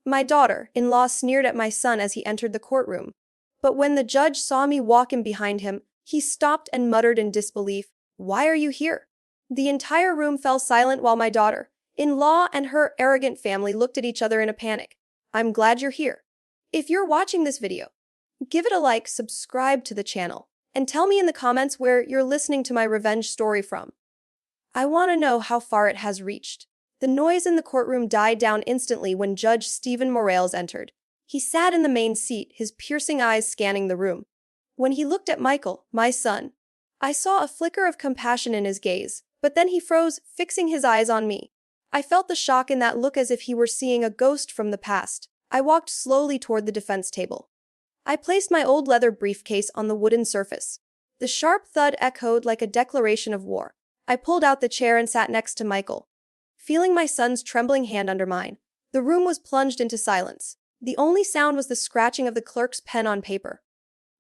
My daughter-in-law sneered at my son as he entered the courtroom. But when the judge saw me walk in behind him, he stopped and muttered in disbelief, "Why are you here?" The entire room fell silent while my daughter-in-law and her arrogant family looked at each other in a panic. I'm glad you're here. If you're watching this video, give it a like, subscribe to the channel, and tell me in the comments where you're listening to my revenge story from. I want to know how far it has reached. The noise in the courtroom died down instantly when Judge Stephen Morales entered. He sat in the main seat, his piercing eyes scanning the room. When he looked at Michael, my son, I saw a flicker of compassion in his gaze, but then he froze, fixing his eyes on me. I felt the shock in that look as if he were seeing a ghost from the past. I walked slowly toward the defense table. I placed my old leather briefcase on the wooden surface. The sharp thud echoed like a declaration of war. I pulled out the chair and sat next to Michael. Feeling my son's trembling hand under mine, the room was plunged into silence. The only sound was the scratching of the clerk's pen on paper.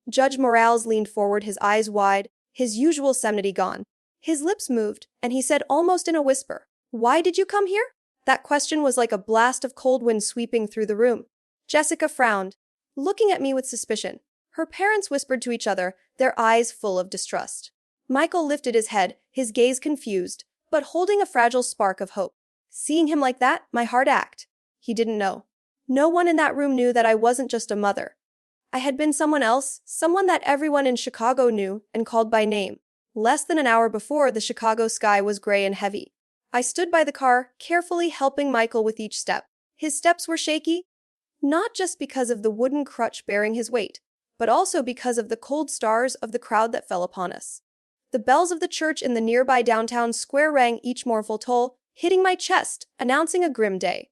Judge Morales leaned forward, his eyes wide, his usual solemnity gone. His lips moved, and he said almost in a whisper, "Why did you come here?" That question was like a blast of cold wind sweeping through the room. Jessica frowned, looking at me with suspicion. Her parents whispered to each other, their eyes full of distrust. Michael lifted his head, his gaze confused, but holding a fragile spark of hope. Seeing him like that, my heart ached. He didn't know. No one in that room knew that I wasn't just a mother. I had been someone else, someone that everyone in Chicago knew and called by name. Less than an hour before, the Chicago sky was gray and heavy. I stood by the car, carefully helping Michael with each step. His steps were shaky, not just because of the wooden crutch bearing his weight, but also because of the cold stars of the crowd that fell upon us. The bells of the church in the nearby downtown square rang each mournful toll, hitting my chest, announcing a grim day.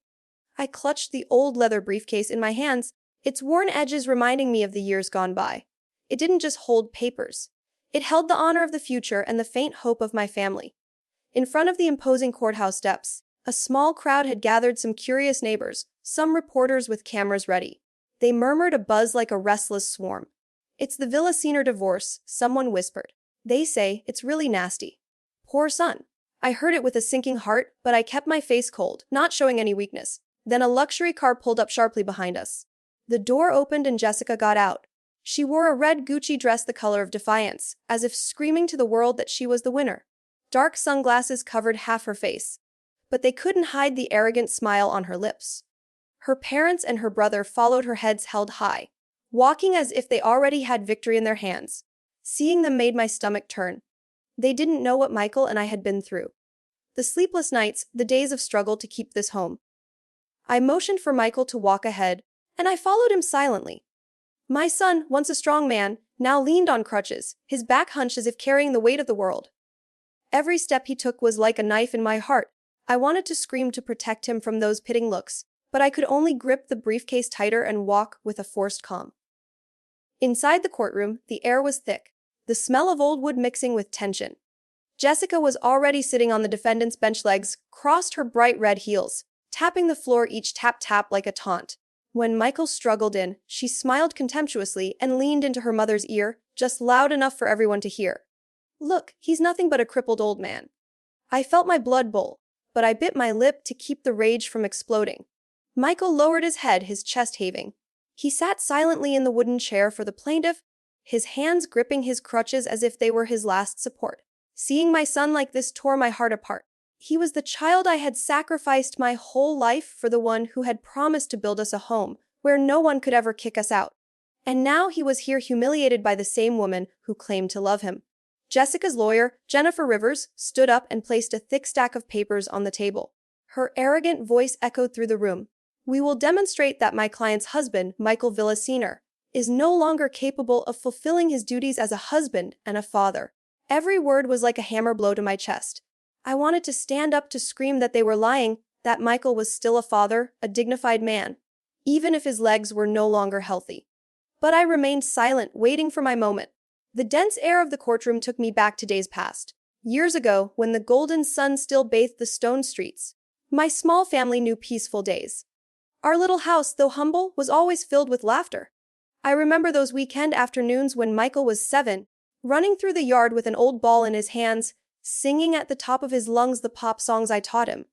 I clutched the old leather briefcase in my hands, its worn edges reminding me of the years gone by. It didn't just hold papers. It held the honor of the future and the faint hope of my family. In front of the imposing courthouse steps, a small crowd had gathered, some curious neighbors, some reporters with cameras ready. They murmured, a buzz like a restless swarm. "It's the Villasener divorce," someone whispered. "They say it's really nasty." Poor son. I heard it with a sinking heart, but I kept my face cold, not showing any weakness. Then a luxury car pulled up sharply behind us. The door opened and Jessica got out. She wore a red Gucci dress the color of defiance, as if screaming to the world that she was the winner. Dark sunglasses covered half her face, but they couldn't hide the arrogant smile on her lips. Her parents and her brother followed her, heads held high, walking as if they already had victory in their hands. Seeing them made my stomach turn. They didn't know what Michael and I had been through. The sleepless nights, the days of struggle to keep this home. I motioned for Michael to walk ahead, and I followed him silently. My son, once a strong man, now leaned on crutches, his back hunched as if carrying the weight of the world. Every step he took was like a knife in my heart. I wanted to scream to protect him from those pitying looks, but I could only grip the briefcase tighter and walk with a forced calm. Inside the courtroom, the air was thick, the smell of old wood mixing with tension. Jessica was already sitting on the defendant's bench, legs crossed, her bright red heels, tapping the floor, each tap-tap like a taunt. When Michael struggled in, she smiled contemptuously and leaned into her mother's ear, just loud enough for everyone to hear. "Look, he's nothing but a crippled old man." I felt my blood boil, but I bit my lip to keep the rage from exploding. Michael lowered his head, his chest heaving. He sat silently in the wooden chair for the plaintiff, his hands gripping his crutches as if they were his last support. Seeing my son like this tore my heart apart. He was the child I had sacrificed my whole life for, the one who had promised to build us a home where no one could ever kick us out. And now he was here, humiliated by the same woman who claimed to love him. Jessica's lawyer, Jennifer Rivers, stood up and placed a thick stack of papers on the table. Her arrogant voice echoed through the room. "We will demonstrate that my client's husband, Michael Villasener, is no longer capable of fulfilling his duties as a husband and a father." Every word was like a hammer blow to my chest. I wanted to stand up to scream that they were lying, that Michael was still a father, a dignified man, even if his legs were no longer healthy. But I remained silent, waiting for my moment. The dense air of the courtroom took me back to days past. Years ago, when the golden sun still bathed the stone streets. My small family knew peaceful days. Our little house, though humble, was always filled with laughter. I remember those weekend afternoons when Michael was 7, running through the yard with an old ball in his hands, singing at the top of his lungs the pop songs I taught him.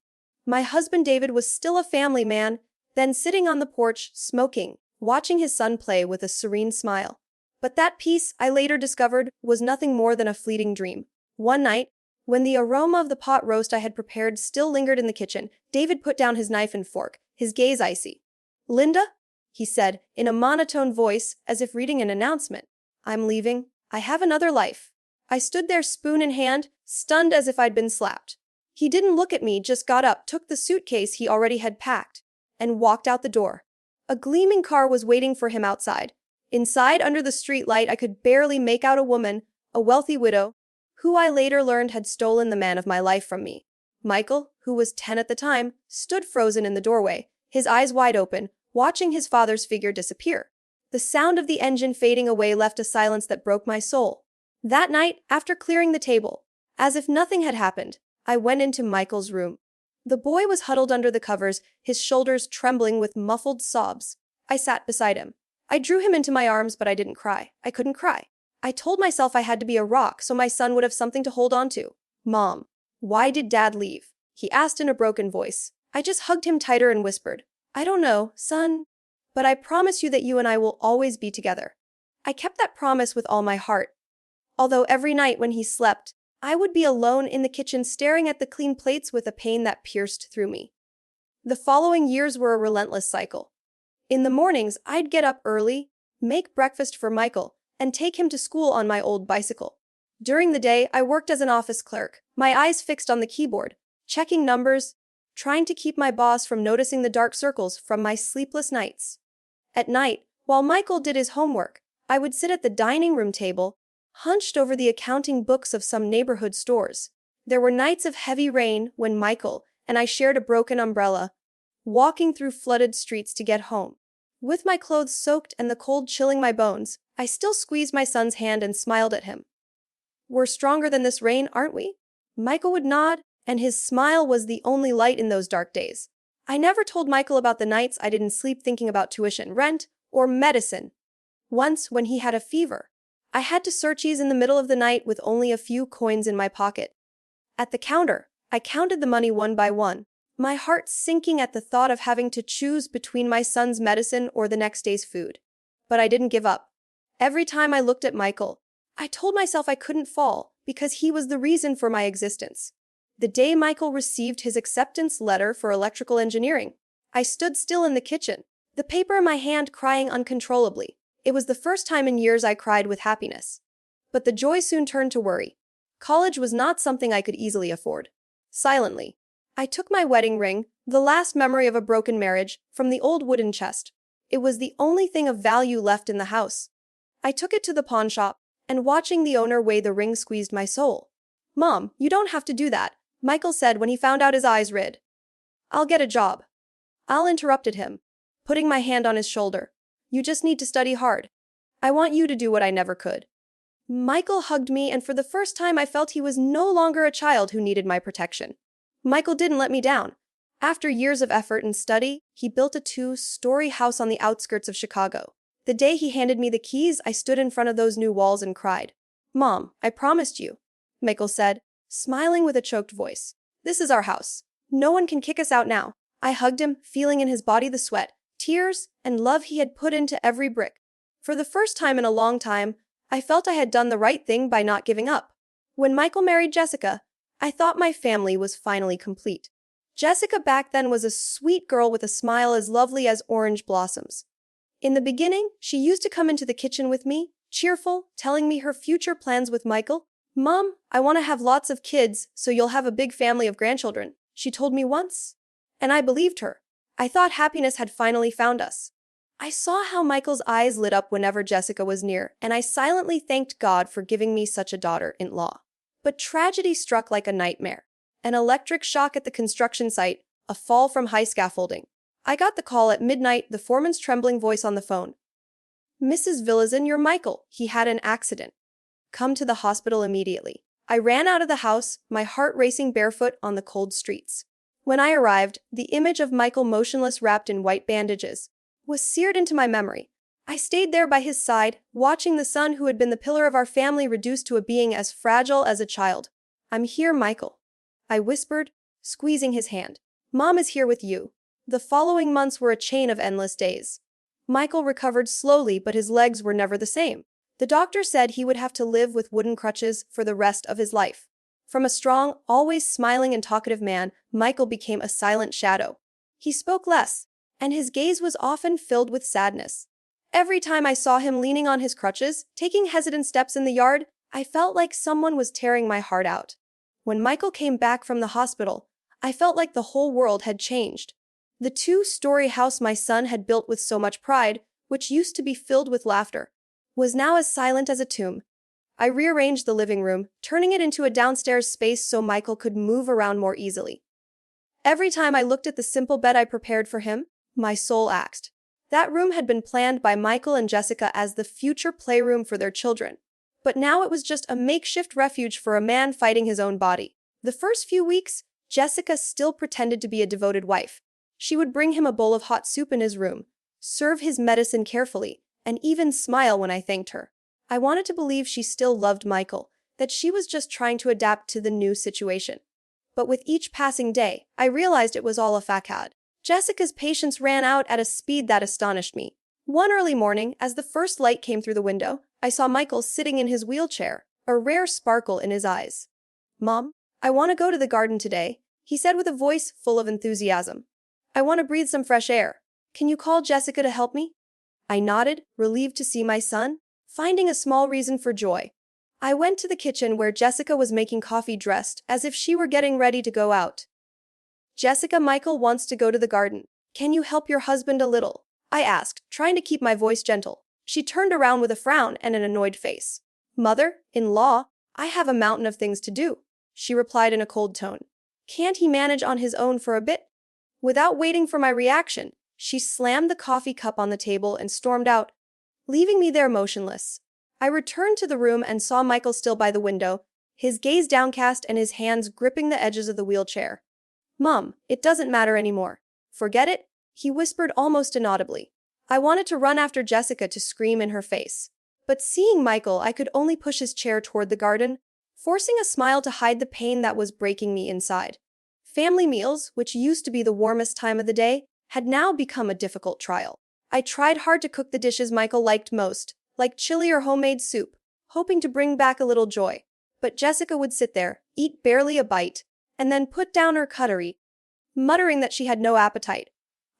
My husband David was still a family man, then sitting on the porch, smoking, watching his son play with a serene smile. But that peace, I later discovered, was nothing more than a fleeting dream. One night, when the aroma of the pot roast I had prepared still lingered in the kitchen, David put down his knife and fork, his gaze icy. "Linda?" he said, in a monotone voice, as if reading an announcement. "I'm leaving. I have another life." I stood there spoon in hand, stunned as if I'd been slapped. He didn't look at me, just got up, took the suitcase he already had packed, and walked out the door. A gleaming car was waiting for him outside. Inside, under the street light, I could barely make out a woman, a wealthy widow, who I later learned had stolen the man of my life from me. Michael, who was 10 at the time, stood frozen in the doorway, his eyes wide open, watching his father's figure disappear. The sound of the engine fading away left a silence that broke my soul. That night, after clearing the table, as if nothing had happened, I went into Michael's room. The boy was huddled under the covers, his shoulders trembling with muffled sobs. I sat beside him. I drew him into my arms, but I didn't cry. I couldn't cry. I told myself I had to be a rock so my son would have something to hold on to. "Mom, why did Dad leave?" he asked in a broken voice. I just hugged him tighter and whispered, "I don't know, son. But I promise you that you and I will always be together." I kept that promise with all my heart. Although every night when he slept, I would be alone in the kitchen staring at the clean plates with a pain that pierced through me. The following years were a relentless cycle. In the mornings, I'd get up early, make breakfast for Michael, and take him to school on my old bicycle. During the day, I worked as an office clerk, my eyes fixed on the keyboard, checking numbers, trying to keep my boss from noticing the dark circles from my sleepless nights. At night, while Michael did his homework, I would sit at the dining room table, hunched over the accounting books of some neighborhood stores. There were nights of heavy rain when Michael and I shared a broken umbrella, walking through flooded streets to get home. With my clothes soaked and the cold chilling my bones, I still squeezed my son's hand and smiled at him. "We're stronger than this rain, aren't we?" Michael would nod, and his smile was the only light in those dark days. I never told Michael about the nights I didn't sleep thinking about tuition, rent, or medicine. Once, when he had a fever, I had to search in the middle of the night with only a few coins in my pocket. At the counter, I counted the money one by one, my heart sinking at the thought of having to choose between my son's medicine or the next day's food. But I didn't give up. Every time I looked at Michael, I told myself I couldn't fall because he was the reason for my existence. The day Michael received his acceptance letter for electrical engineering, I stood still in the kitchen, the paper in my hand, crying uncontrollably. It was the first time in years I cried with happiness. But the joy soon turned to worry. College was not something I could easily afford. Silently, I took my wedding ring, the last memory of a broken marriage, from the old wooden chest. It was the only thing of value left in the house. I took it to the pawn shop, and watching the owner weigh the ring squeezed my soul. "Mom, you don't have to do that," Michael said when he found out his eyes rid. "I'll get a job." I'll interrupted him, putting my hand on his shoulder. "You just need to study hard. I want you to do what I never could." Michael hugged me, and for the first time I felt he was no longer a child who needed my protection. Michael didn't let me down. After years of effort and study, he built a 2-story house on the outskirts of Chicago. The day he handed me the keys, I stood in front of those new walls and cried. "Mom, I promised you," Michael said, smiling with a choked voice. "This is our house. No one can kick us out now." I hugged him, feeling in his body the sweat, tears, and love he had put into every brick. For the first time in a long time, I felt I had done the right thing by not giving up. When Michael married Jessica, I thought my family was finally complete. Jessica back then was a sweet girl with a smile as lovely as orange blossoms. In the beginning, she used to come into the kitchen with me, cheerful, telling me her future plans with Michael. "Mom, I want to have lots of kids, so you'll have a big family of grandchildren," she told me once. And I believed her. I thought happiness had finally found us. I saw how Michael's eyes lit up whenever Jessica was near, and I silently thanked God for giving me such a daughter-in-law. But tragedy struck like a nightmare. An electric shock at the construction site, a fall from high scaffolding. I got the call at midnight, the foreman's trembling voice on the phone. "Mrs. Villazin, you're Michael. He had an accident. Come to the hospital immediately." I ran out of the house, my heart racing barefoot on the cold streets. When I arrived, the image of Michael motionless wrapped in white bandages was seared into my memory. I stayed there by his side, watching the son who had been the pillar of our family reduced to a being as fragile as a child. "I'm here, Michael," I whispered, squeezing his hand. "Mom is here with you." The following months were a chain of endless days. Michael recovered slowly, but his legs were never the same. The doctor said he would have to live with wooden crutches for the rest of his life. From a strong, always smiling and talkative man, Michael became a silent shadow. He spoke less, and his gaze was often filled with sadness. Every time I saw him leaning on his crutches, taking hesitant steps in the yard, I felt like someone was tearing my heart out. When Michael came back from the hospital, I felt like the whole world had changed. The two-story house my son had built with so much pride, which used to be filled with laughter, was now as silent as a tomb. I rearranged the living room, turning it into a downstairs space so Michael could move around more easily. Every time I looked at the simple bed I prepared for him, my soul ached. That room had been planned by Michael and Jessica as the future playroom for their children. But now it was just a makeshift refuge for a man fighting his own body. The first few weeks, Jessica still pretended to be a devoted wife. She would bring him a bowl of hot soup in his room, serve his medicine carefully, and even smile when I thanked her. I wanted to believe she still loved Michael, that she was just trying to adapt to the new situation. But with each passing day, I realized it was all a facade. Jessica's patience ran out at a speed that astonished me. One early morning, as the first light came through the window, I saw Michael sitting in his wheelchair, a rare sparkle in his eyes. "Mom, I want to go to the garden today," he said with a voice full of enthusiasm. "I want to breathe some fresh air. Can you call Jessica to help me?" I nodded, relieved to see my son, finding a small reason for joy. I went to the kitchen where Jessica was making coffee dressed as if she were getting ready to go out. "Jessica, Michael wants to go to the garden. Can you help your husband a little?" I asked, trying to keep my voice gentle. She turned around with a frown and an annoyed face. "Mother-in-law, I have a mountain of things to do," she replied in a cold tone. "Can't he manage on his own for a bit?" Without waiting for my reaction, she slammed the coffee cup on the table and stormed out, leaving me there motionless. I returned to the room and saw Michael still by the window, his gaze downcast and his hands gripping the edges of the wheelchair. "Mom, it doesn't matter anymore. Forget it," he whispered almost inaudibly. I wanted to run after Jessica to scream in her face. But seeing Michael, I could only push his chair toward the garden, forcing a smile to hide the pain that was breaking me inside. Family meals, which used to be the warmest time of the day, had now become a difficult trial. I tried hard to cook the dishes Michael liked most, like chili or homemade soup, hoping to bring back a little joy. But Jessica would sit there, eat barely a bite, and then put down her cutlery, muttering that she had no appetite.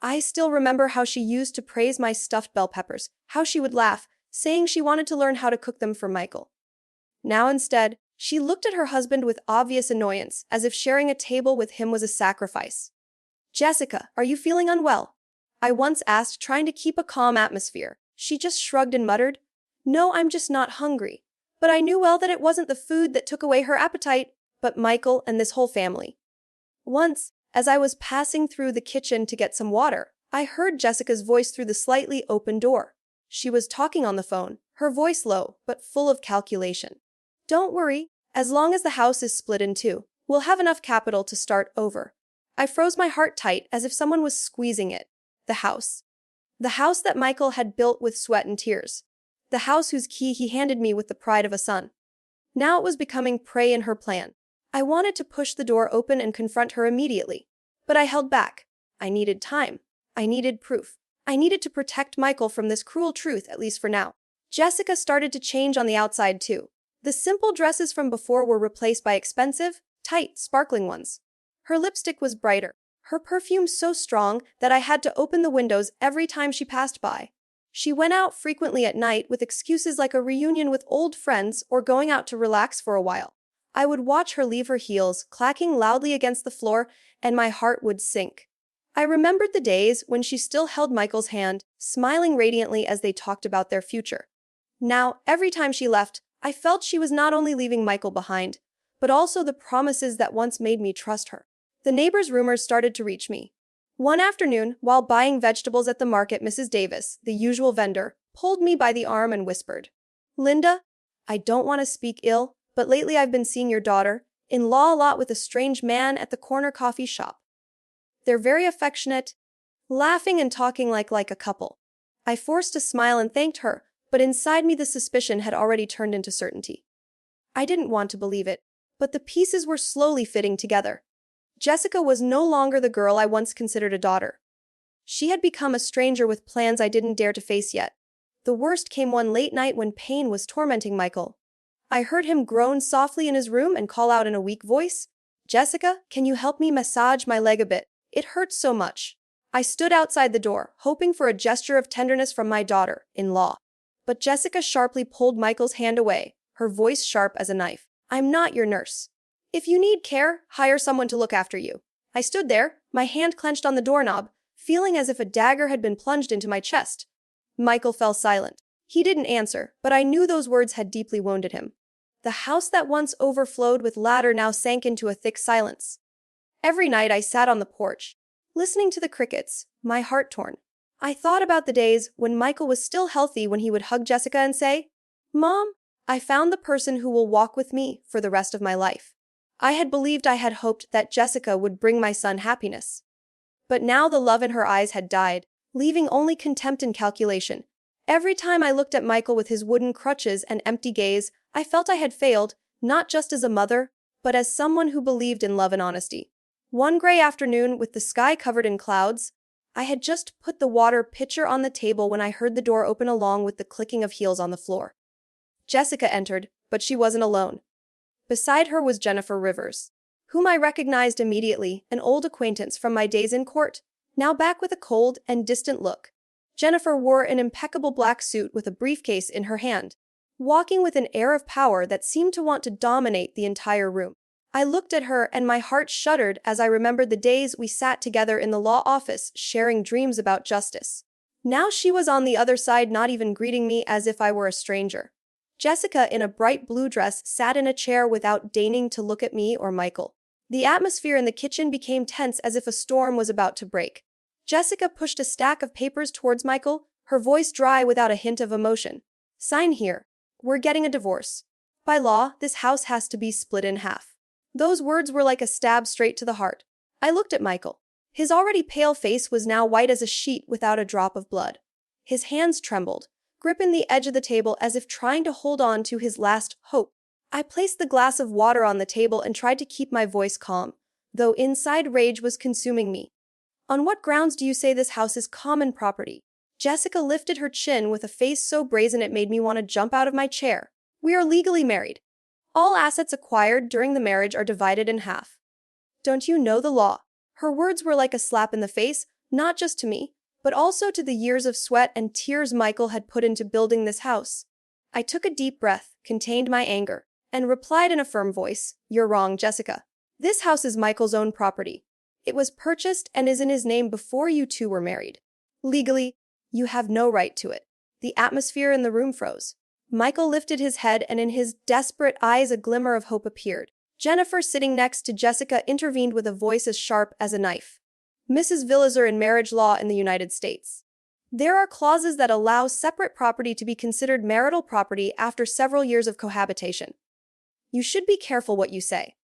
I still remember how she used to praise my stuffed bell peppers, how she would laugh, saying she wanted to learn how to cook them for Michael. Now instead, she looked at her husband with obvious annoyance, as if sharing a table with him was a sacrifice. "Jessica, are you feeling unwell?" I once asked, trying to keep a calm atmosphere. She just shrugged and muttered, "No, I'm just not hungry." But I knew well that it wasn't the food that took away her appetite, but Michael and this whole family. Once, as I was passing through the kitchen to get some water, I heard Jessica's voice through the slightly open door. She was talking on the phone, her voice low, but full of calculation. "Don't worry, as long as the house is split in two, we'll have enough capital to start over." I froze my heart tight as if someone was squeezing it. The house. The house that Michael had built with sweat and tears. The house whose key he handed me with the pride of a son. Now it was becoming prey in her plan. I wanted to push the door open and confront her immediately, but I held back. I needed time. I needed proof. I needed to protect Michael from this cruel truth, at least for now. Jessica started to change on the outside too. The simple dresses from before were replaced by expensive, tight, sparkling ones. Her lipstick was brighter, her perfume so strong that I had to open the windows every time she passed by. She went out frequently at night with excuses like a reunion with old friends or going out to relax for a while. I would watch her leave her heels, clacking loudly against the floor, and my heart would sink. I remembered the days when she still held Michael's hand, smiling radiantly as they talked about their future. Now, every time she left, I felt she was not only leaving Michael behind, but also the promises that once made me trust her. The neighbors' rumors started to reach me. One afternoon, while buying vegetables at the market, Mrs. Davis, the usual vendor, pulled me by the arm and whispered, "Linda, I don't want to speak ill, but lately I've been seeing your daughter-in-law a lot with a strange man at the corner coffee shop. They're very affectionate, laughing and talking like a couple." I forced a smile and thanked her, but inside me the suspicion had already turned into certainty. I didn't want to believe it, but the pieces were slowly fitting together. Jessica was no longer the girl I once considered a daughter. She had become a stranger with plans I didn't dare to face yet. The worst came one late night when pain was tormenting Michael. I heard him groan softly in his room and call out in a weak voice, "Jessica, can you help me massage my leg a bit? It hurts so much." I stood outside the door, hoping for a gesture of tenderness from my daughter-in-law. But Jessica sharply pulled Michael's hand away, her voice sharp as a knife. "I'm not your nurse. If you need care, hire someone to look after you." I stood there, my hand clenched on the doorknob, feeling as if a dagger had been plunged into my chest. Michael fell silent. He didn't answer, but I knew those words had deeply wounded him. The house that once overflowed with laughter now sank into a thick silence. Every night I sat on the porch, listening to the crickets, my heart torn. I thought about the days when Michael was still healthy, when he would hug Jessica and say, "Mom, I found the person who will walk with me for the rest of my life." I had believed, I had hoped that Jessica would bring my son happiness. But now the love in her eyes had died, leaving only contempt and calculation. Every time I looked at Michael with his wooden crutches and empty gaze, I felt I had failed, not just as a mother, but as someone who believed in love and honesty. One gray afternoon, with the sky covered in clouds, I had just put the water pitcher on the table when I heard the door open along with the clicking of heels on the floor. Jessica entered, but she wasn't alone. Beside her was Jennifer Rivers, whom I recognized immediately, an old acquaintance from my days in court, now back with a cold and distant look. Jennifer wore an impeccable black suit with a briefcase in her hand, walking with an air of power that seemed to want to dominate the entire room. I looked at her and my heart shuddered as I remembered the days we sat together in the law office, sharing dreams about justice. Now she was on the other side, not even greeting me, as if I were a stranger. Jessica, in a bright blue dress, sat in a chair without deigning to look at me or Michael. The atmosphere in the kitchen became tense, as if a storm was about to break. Jessica pushed a stack of papers towards Michael, her voice dry without a hint of emotion. "Sign here. We're getting a divorce. By law, this house has to be split in half." Those words were like a stab straight to the heart. I looked at Michael. His already pale face was now white as a sheet without a drop of blood. His hands trembled, gripping the edge of the table as if trying to hold on to his last hope. I placed the glass of water on the table and tried to keep my voice calm, though inside rage was consuming me. "On what grounds do you say this house is common property?" Jessica lifted her chin with a face so brazen it made me want to jump out of my chair. "We are legally married. All assets acquired during the marriage are divided in half. Don't you know the law?" Her words were like a slap in the face, not just to me, but also to the years of sweat and tears Michael had put into building this house. I took a deep breath, contained my anger, and replied in a firm voice, "You're wrong, Jessica. This house is Michael's own property. It was purchased and is in his name before you two were married. Legally, you have no right to it." The atmosphere in the room froze. Michael lifted his head, and in his desperate eyes a glimmer of hope appeared. Jennifer, sitting next to Jessica, intervened with a voice as sharp as a knife. "Mrs. Villazer, in marriage law in the United States, there are clauses that allow separate property to be considered marital property after several years of cohabitation. You should be careful what you say."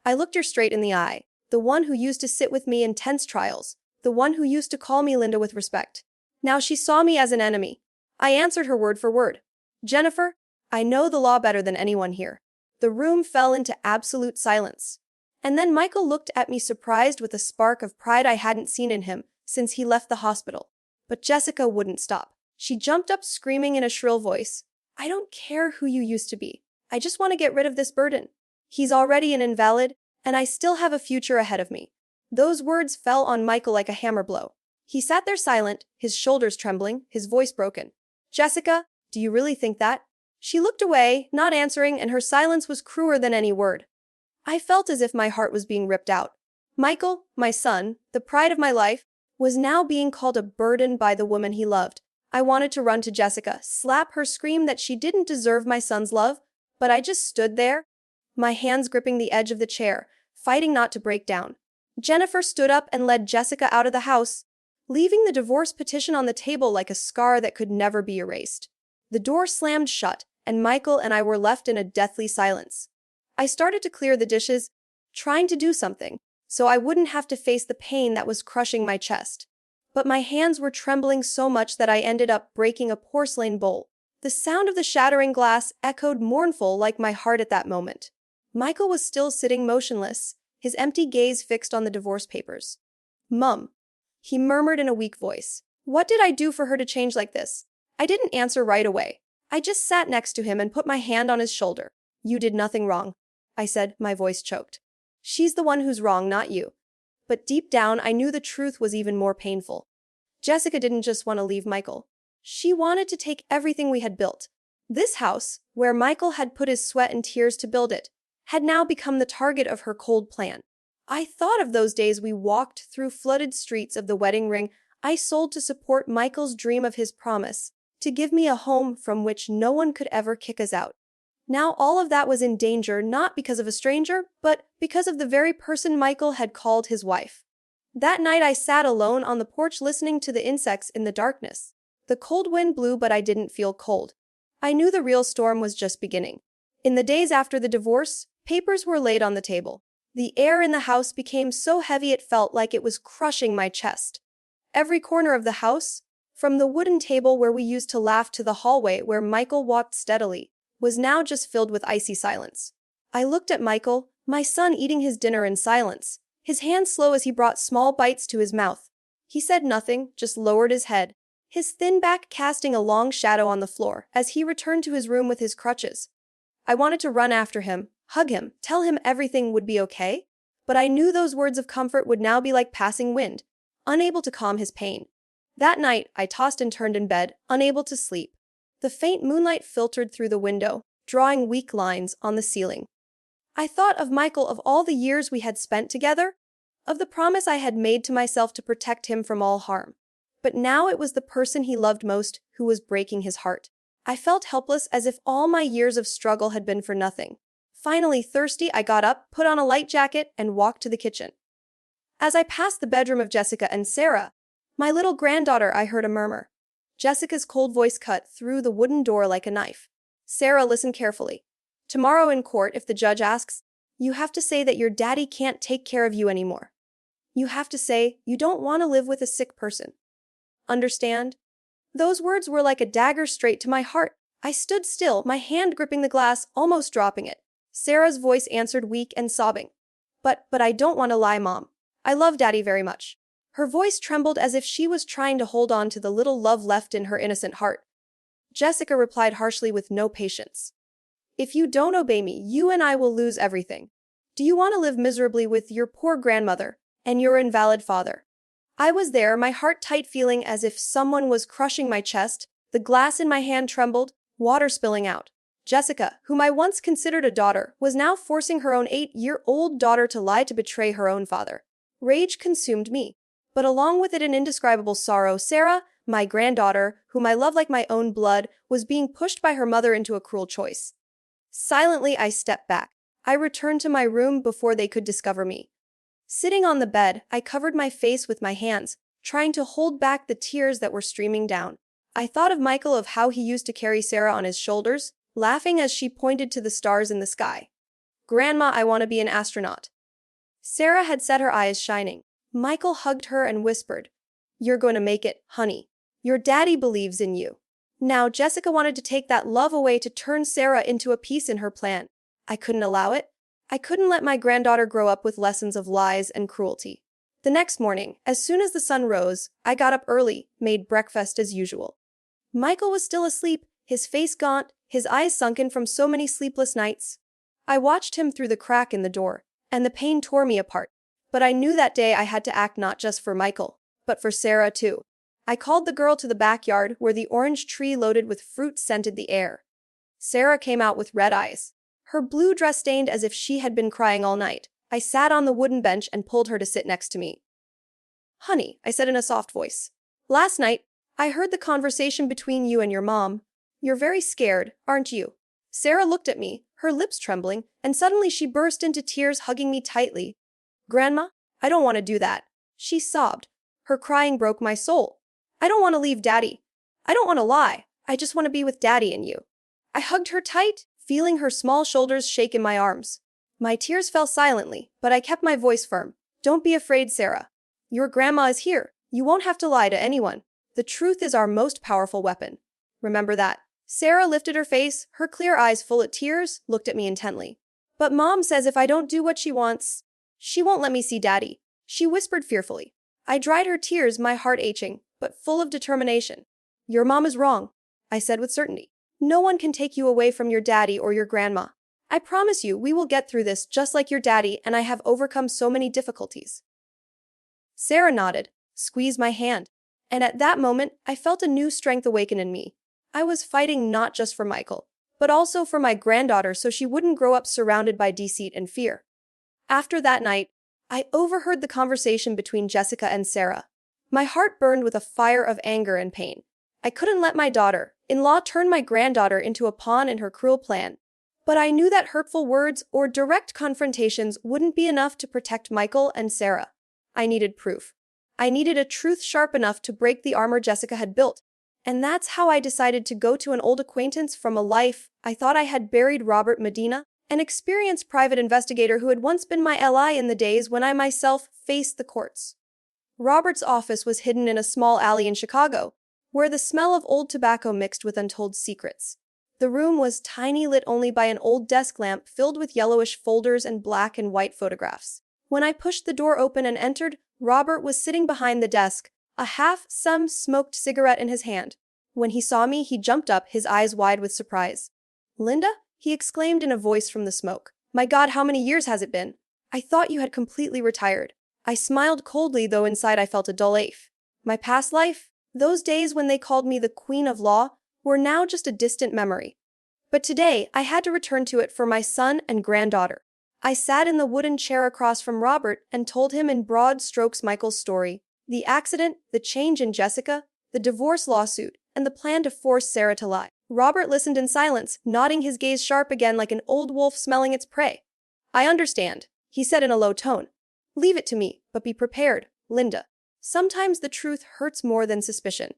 I looked her straight in the eye, the one who used to sit with me in tense trials, the one who used to call me Linda with respect. Now she saw me as an enemy. I answered her word for word. "Jennifer, I know the law better than anyone here." The room fell into absolute silence. And then Michael looked at me, surprised, with a spark of pride I hadn't seen in him since he left the hospital. But Jessica wouldn't stop. She jumped up, screaming in a shrill voice, "I don't care who you used to be. I just want to get rid of this burden. He's already an invalid, and I still have a future ahead of me." Those words fell on Michael like a hammer blow. He sat there silent, his shoulders trembling, his voice broken. "Jessica, do you really think that?" She looked away, not answering, and her silence was crueler than any word. I felt as if my heart was being ripped out. Michael, my son, the pride of my life, was now being called a burden by the woman he loved. I wanted to run to Jessica, slap her, scream that she didn't deserve my son's love, but I just stood there, my hands gripping the edge of the chair, fighting not to break down. Jennifer stood up and led Jessica out of the house, leaving the divorce petition on the table like a scar that could never be erased. The door slammed shut, and Michael and I were left in a deathly silence. I started to clear the dishes, trying to do something, so I wouldn't have to face the pain that was crushing my chest. But my hands were trembling so much that I ended up breaking a porcelain bowl. The sound of the shattering glass echoed mournful like my heart at that moment. Michael was still sitting motionless, his empty gaze fixed on the divorce papers. "Mum," he murmured in a weak voice. What did I do for her to change like this? I didn't answer right away. I just sat next to him and put my hand on his shoulder. You did nothing wrong, I said, my voice choked. She's the one who's wrong, not you. But deep down, I knew the truth was even more painful. Jessica didn't just want to leave Michael. She wanted to take everything we had built. This house, where Michael had put his sweat and tears to build it, had now become the target of her cold plan. I thought of those days we walked through flooded streets of the wedding ring I sold to support Michael's dream of his promise, to give me a home from which no one could ever kick us out. Now all of that was in danger not because of a stranger, but because of the very person Michael had called his wife. That night I sat alone on the porch listening to the insects in the darkness. The cold wind blew, but I didn't feel cold. I knew the real storm was just beginning. In the days after the divorce, papers were laid on the table. The air in the house became so heavy it felt like it was crushing my chest. Every corner of the house, from the wooden table where we used to laugh to the hallway where Michael walked steadily, was now just filled with icy silence. I looked at Michael, my son eating his dinner in silence, his hands slow as he brought small bites to his mouth. He said nothing, just lowered his head, his thin back casting a long shadow on the floor as he returned to his room with his crutches. I wanted to run after him, hug him, tell him everything would be okay, but I knew those words of comfort would now be like passing wind, unable to calm his pain. That night, I tossed and turned in bed, unable to sleep. The faint moonlight filtered through the window, drawing weak lines on the ceiling. I thought of Michael, of all the years we had spent together, of the promise I had made to myself to protect him from all harm. But now it was the person he loved most who was breaking his heart. I felt helpless, as if all my years of struggle had been for nothing. Finally, thirsty, I got up, put on a light jacket, and walked to the kitchen. As I passed the bedroom of Jessica and Sarah, my little granddaughter, I heard a murmur. Jessica's cold voice cut through the wooden door like a knife. Sarah, listen carefully. Tomorrow in court, if the judge asks, you have to say that your daddy can't take care of you anymore. You have to say you don't want to live with a sick person. Understand? Those words were like a dagger straight to my heart. I stood still, my hand gripping the glass, almost dropping it. Sarah's voice answered, weak and sobbing. But I don't want to lie, Mom. I love Daddy very much. Her voice trembled as if she was trying to hold on to the little love left in her innocent heart. Jessica replied harshly with no patience. If you don't obey me, you and I will lose everything. Do you want to live miserably with your poor grandmother and your invalid father? I was there, my heart tight, feeling as if someone was crushing my chest. The glass in my hand trembled, water spilling out. Jessica, whom I once considered a daughter, was now forcing her own 8-year-old daughter to lie to betray her own father. Rage consumed me, but along with it an indescribable sorrow. Sarah, my granddaughter, whom I love like my own blood, was being pushed by her mother into a cruel choice. Silently, I stepped back. I returned to my room before they could discover me. Sitting on the bed, I covered my face with my hands, trying to hold back the tears that were streaming down. I thought of Michael, of how he used to carry Sarah on his shoulders, laughing as she pointed to the stars in the sky. Grandma, I want to be an astronaut. Sarah had set her eyes shining. Michael hugged her and whispered, You're going to make it, honey. Your daddy believes in you. Now Jessica wanted to take that love away, to turn Sarah into a piece in her plan. I couldn't allow it. I couldn't let my granddaughter grow up with lessons of lies and cruelty. The next morning, as soon as the sun rose, I got up early, made breakfast as usual. Michael was still asleep, his face gaunt, his eyes sunken from so many sleepless nights. I watched him through the crack in the door, and the pain tore me apart. But I knew that day I had to act, not just for Michael, but for Sarah too. I called the girl to the backyard, where the orange tree loaded with fruit scented the air. Sarah came out with red eyes, her blue dress stained as if she had been crying all night. I sat on the wooden bench and pulled her to sit next to me. Honey, I said in a soft voice. Last night, I heard the conversation between you and your mom. You're very scared, aren't you? Sarah looked at me, her lips trembling, and suddenly she burst into tears, hugging me tightly. Grandma, I don't want to do that. She sobbed. Her crying broke my soul. I don't want to leave Daddy. I don't want to lie. I just want to be with Daddy and you. I hugged her tight, feeling her small shoulders shake in my arms. My tears fell silently, but I kept my voice firm. Don't be afraid, Sarah. Your grandma is here. You won't have to lie to anyone. The truth is our most powerful weapon. Remember that. Sarah lifted her face, her clear eyes full of tears, looked at me intently. But Mom says if I don't do what she wants, she won't let me see Daddy, she whispered fearfully. I dried her tears, my heart aching, but full of determination. Your mom is wrong, I said with certainty. No one can take you away from your daddy or your grandma. I promise you we will get through this just like your daddy and I have overcome so many difficulties. Sarah nodded, squeezed my hand, and at that moment I felt a new strength awaken in me. I was fighting not just for Michael, but also for my granddaughter so she wouldn't grow up surrounded by deceit and fear. After that night, I overheard the conversation between Jessica and Sarah. My heart burned with a fire of anger and pain. I couldn't let my daughter-in-law turn my granddaughter into a pawn in her cruel plan. But I knew that hurtful words or direct confrontations wouldn't be enough to protect Michael and Sarah. I needed proof. I needed a truth sharp enough to break the armor Jessica had built. And that's how I decided to go to an old acquaintance from a life I thought I had buried, Robert Medina, an experienced private investigator who had once been my ally in the days when I myself faced the courts. Robert's office was hidden in a small alley in Chicago, where the smell of old tobacco mixed with untold secrets. The room was tiny, lit only by an old desk lamp filled with yellowish folders and black and white photographs. When I pushed the door open and entered, Robert was sitting behind the desk, a half-smoked cigarette in his hand. When he saw me, he jumped up, his eyes wide with surprise. "Linda?" he exclaimed in a voice from the smoke. "My God, how many years has it been? I thought you had completely retired." I smiled coldly, though inside I felt a dull ache. My past life, those days when they called me the Queen of Law, were now just a distant memory. But today, I had to return to it for my son and granddaughter. I sat in the wooden chair across from Robert and told him in broad strokes Michael's story, the accident, the change in Jessica, the divorce lawsuit, and the plan to force Sarah to lie. Robert listened in silence, nodding his gaze sharp again like an old wolf smelling its prey. "I understand," he said in a low tone. "Leave it to me, but be prepared, Linda. Sometimes the truth hurts more than suspicion."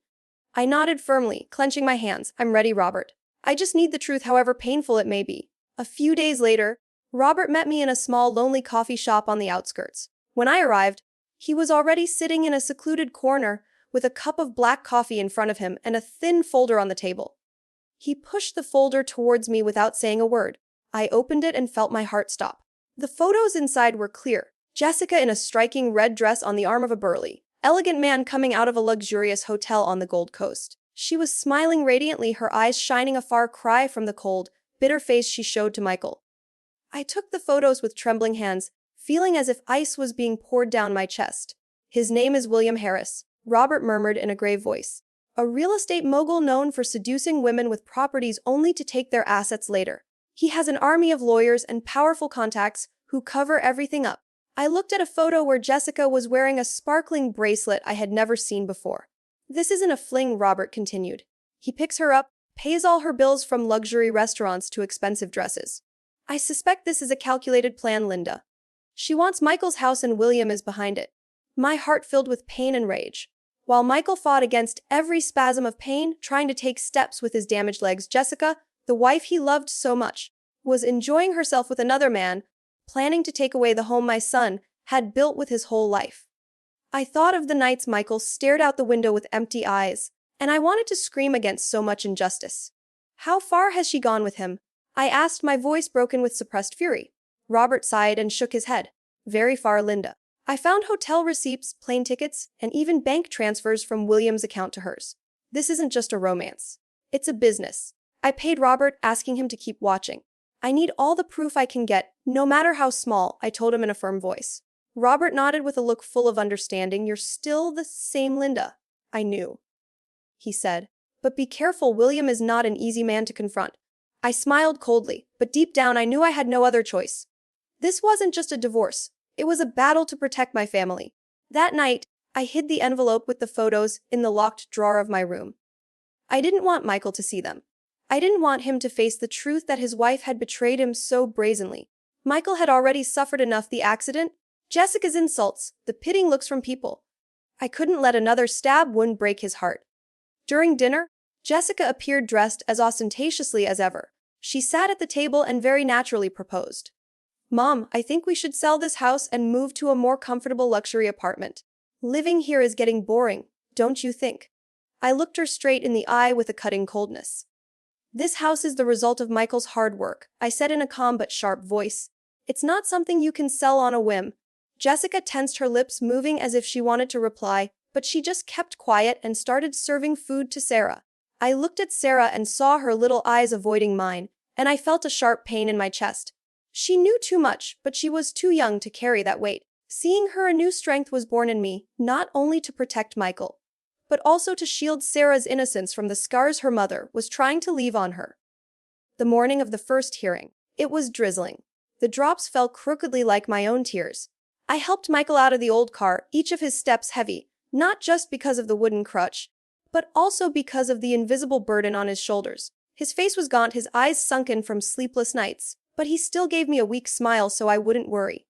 I nodded firmly, clenching my hands. "I'm ready, Robert. I just need the truth, however painful it may be." A few days later, Robert met me in a small, lonely coffee shop on the outskirts. When I arrived, he was already sitting in a secluded corner with a cup of black coffee in front of him and a thin folder on the table. He pushed the folder towards me without saying a word. I opened it and felt my heart stop. The photos inside were clear. Jessica in a striking red dress on the arm of a burly, elegant man coming out of a luxurious hotel on the Gold Coast. She was smiling radiantly, her eyes shining, a far cry from the cold, bitter face she showed to Michael. I took the photos with trembling hands, feeling as if ice was being poured down my chest. "His name is William Harris," Robert murmured in a grave voice. "A real estate mogul known for seducing women with properties only to take their assets later. He has an army of lawyers and powerful contacts who cover everything up." I looked at a photo where Jessica was wearing a sparkling bracelet I had never seen before. "This isn't a fling," Robert continued. "He picks her up, pays all her bills from luxury restaurants to expensive dresses. I suspect this is a calculated plan, Linda. She wants Michael's house and William is behind it." My heart filled with pain and rage. While Michael fought against every spasm of pain, trying to take steps with his damaged legs, Jessica, the wife he loved so much, was enjoying herself with another man, planning to take away the home my son had built with his whole life. I thought of the nights Michael stared out the window with empty eyes, and I wanted to scream against so much injustice. "How far has she gone with him?" I asked, my voice broken with suppressed fury. Robert sighed and shook his head. "Very far, Linda. I found hotel receipts, plane tickets, and even bank transfers from William's account to hers. This isn't just a romance. It's a business. I paid Robert, asking him to keep watching. I need all the proof I can get, no matter how small," I told him in a firm voice. Robert nodded with a look full of understanding. "You're still the same Linda." "I knew," he said. "But be careful, William is not an easy man to confront." I smiled coldly, but deep down I knew I had no other choice. This wasn't just a divorce. It was a battle to protect my family. That night, I hid the envelope with the photos in the locked drawer of my room. I didn't want Michael to see them. I didn't want him to face the truth that his wife had betrayed him so brazenly. Michael had already suffered enough: the accident, Jessica's insults, the pitying looks from people. I couldn't let another stab wound break his heart. During dinner, Jessica appeared dressed as ostentatiously as ever. She sat at the table and very naturally proposed. "Mom, I think we should sell this house and move to a more comfortable luxury apartment. Living here is getting boring, don't you think?" I looked her straight in the eye with a cutting coldness. "This house is the result of Michael's hard work," I said in a calm but sharp voice. "It's not something you can sell on a whim. Jessica tensed her lips, moving as if she wanted to reply, but she just kept quiet and started serving food to Sarah. I looked at Sarah and saw her little eyes avoiding mine, and I felt a sharp pain in my chest. She knew too much, but she was too young to carry that weight. Seeing her, a new strength was born in me, not only to protect Michael, but also to shield Sarah's innocence from the scars her mother was trying to leave on her. The morning of the first hearing, it was drizzling. The drops fell crookedly like my own tears. I helped Michael out of the old car, each of his steps heavy, not just because of the wooden crutch, but also because of the invisible burden on his shoulders. His face was gaunt, his eyes sunken from sleepless nights, but he still gave me a weak smile so I wouldn't worry.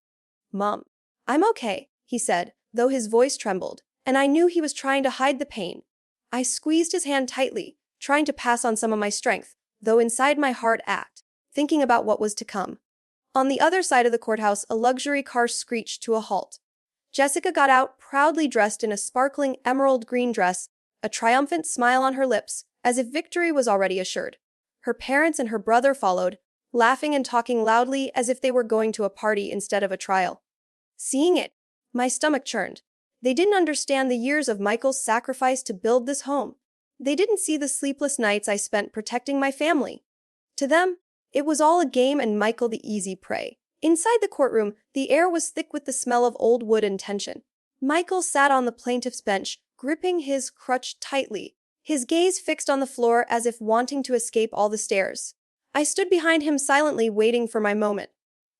"Mom, I'm okay," he said, though his voice trembled, and I knew he was trying to hide the pain. I squeezed his hand tightly, trying to pass on some of my strength, though inside my heart ached, thinking about what was to come. On the other side of the courthouse, a luxury car screeched to a halt. Jessica got out, proudly dressed in a sparkling emerald green dress, a triumphant smile on her lips, as if victory was already assured. Her parents and her brother followed, laughing and talking loudly as if they were going to a party instead of a trial. Seeing it, my stomach churned. They didn't understand the years of Michael's sacrifice to build this home. They didn't see the sleepless nights I spent protecting my family. To them, it was all a game and Michael the easy prey. Inside the courtroom, the air was thick with the smell of old wood and tension. Michael sat on the plaintiff's bench, gripping his crutch tightly, his gaze fixed on the floor as if wanting to escape all the stares. I stood behind him silently, waiting for my moment.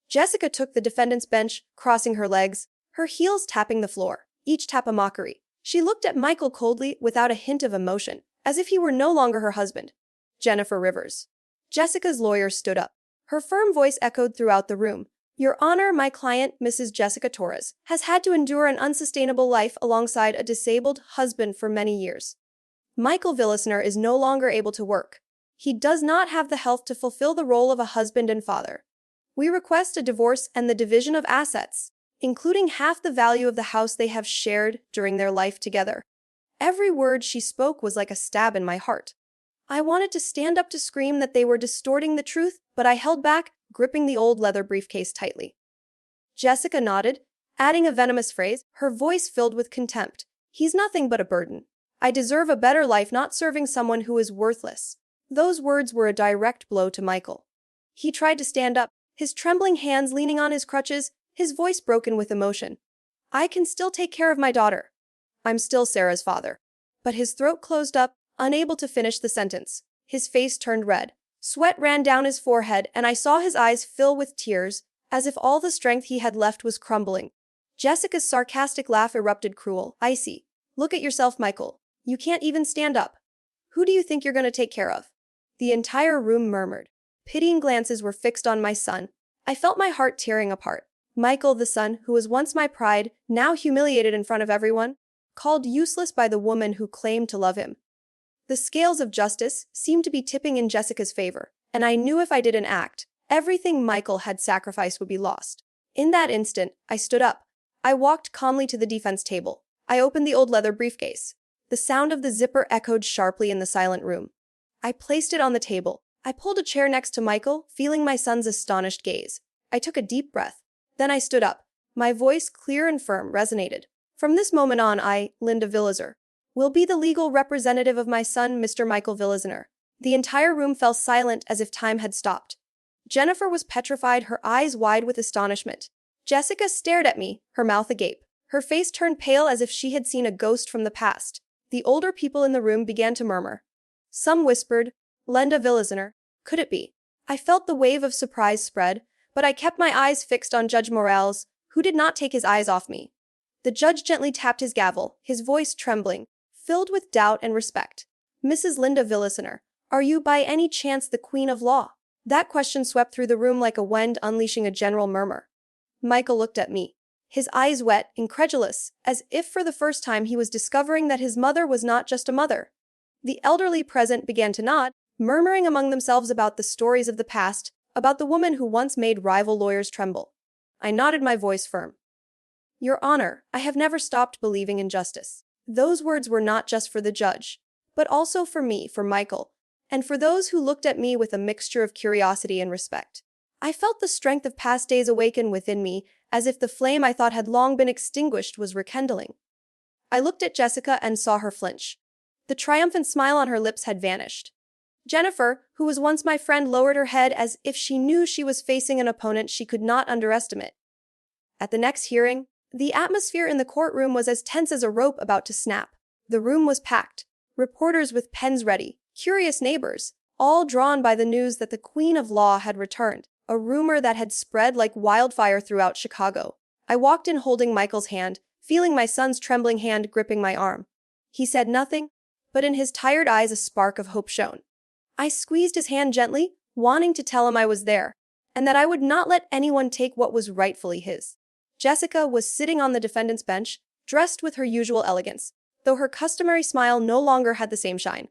Jessica took the defendant's bench, crossing her legs, her heels tapping the floor, each tap a mockery. She looked at Michael coldly, without a hint of emotion, as if he were no longer her husband. "Jennifer Rivers." Jessica's lawyer stood up. Her firm voice echoed throughout the room. "Your Honor, my client, Mrs. Jessica Torres, has had to endure an unsustainable life alongside a disabled husband for many years. Michael Villisner is no longer able to work. He does not have the health to fulfill the role of a husband and father. We request a divorce and the division of assets, including half the value of the house they have shared during their life together." Every word she spoke was like a stab in my heart. I wanted to stand up to scream that they were distorting the truth, but I held back, gripping the old leather briefcase tightly. Jessica nodded, adding a venomous phrase, her voice filled with contempt. "He's nothing but a burden. I deserve a better life, not serving someone who is worthless." Those words were a direct blow to Michael. He tried to stand up, his trembling hands leaning on his crutches, his voice broken with emotion. "I can still take care of my daughter. I'm still Sarah's father." But his throat closed up, unable to finish the sentence. His face turned red. Sweat ran down his forehead, and I saw his eyes fill with tears, as if all the strength he had left was crumbling. Jessica's sarcastic laugh erupted, cruel, icy. "Look at yourself, Michael. You can't even stand up. Who do you think you're going to take care of?" The entire room murmured. Pitying glances were fixed on my son. I felt my heart tearing apart. Michael, the son who was once my pride, now humiliated in front of everyone, called useless by the woman who claimed to love him. The scales of justice seemed to be tipping in Jessica's favor, and I knew if I didn't act, everything Michael had sacrificed would be lost. In that instant, I stood up. I walked calmly to the defense table. I opened the old leather briefcase. The sound of the zipper echoed sharply in the silent room. I placed it on the table. I pulled a chair next to Michael, feeling my son's astonished gaze. I took a deep breath. Then I stood up. My voice, clear and firm, resonated. "From this moment on, I, Linda Villizer, will be the legal representative of my son, Mr. Michael Villisner." The entire room fell silent as if time had stopped. Jennifer was petrified, her eyes wide with astonishment. Jessica stared at me, her mouth agape. Her face turned pale as if she had seen a ghost from the past. The older people in the room began to murmur. Some whispered, "Linda Villisner, could it be?" I felt the wave of surprise spread, but I kept my eyes fixed on Judge Morales, who did not take his eyes off me. The judge gently tapped his gavel, his voice trembling, filled with doubt and respect. "Mrs. Linda Villisner, are you by any chance the Queen of Law?" That question swept through the room like a wind, unleashing a general murmur. Michael looked at me, his eyes wet, incredulous, as if for the first time he was discovering that his mother was not just a mother. The elderly present began to nod, murmuring among themselves about the stories of the past, about the woman who once made rival lawyers tremble. I nodded, my voice firm. "Your Honor, I have never stopped believing in justice." Those words were not just for the judge, but also for me, for Michael, and for those who looked at me with a mixture of curiosity and respect. I felt the strength of past days awaken within me, as if the flame I thought had long been extinguished was rekindling. I looked at Jessica and saw her flinch. The triumphant smile on her lips had vanished. Jennifer, who was once my friend, lowered her head as if she knew she was facing an opponent she could not underestimate. At the next hearing, the atmosphere in the courtroom was as tense as a rope about to snap. The room was packed, reporters with pens ready, curious neighbors, all drawn by the news that the Queen of Law had returned, a rumor that had spread like wildfire throughout Chicago. I walked in holding Michael's hand, feeling my son's trembling hand gripping my arm. He said nothing, but in his tired eyes a spark of hope shone. I squeezed his hand gently, wanting to tell him I was there, and that I would not let anyone take what was rightfully his. Jessica was sitting on the defendant's bench, dressed with her usual elegance, though her customary smile no longer had the same shine.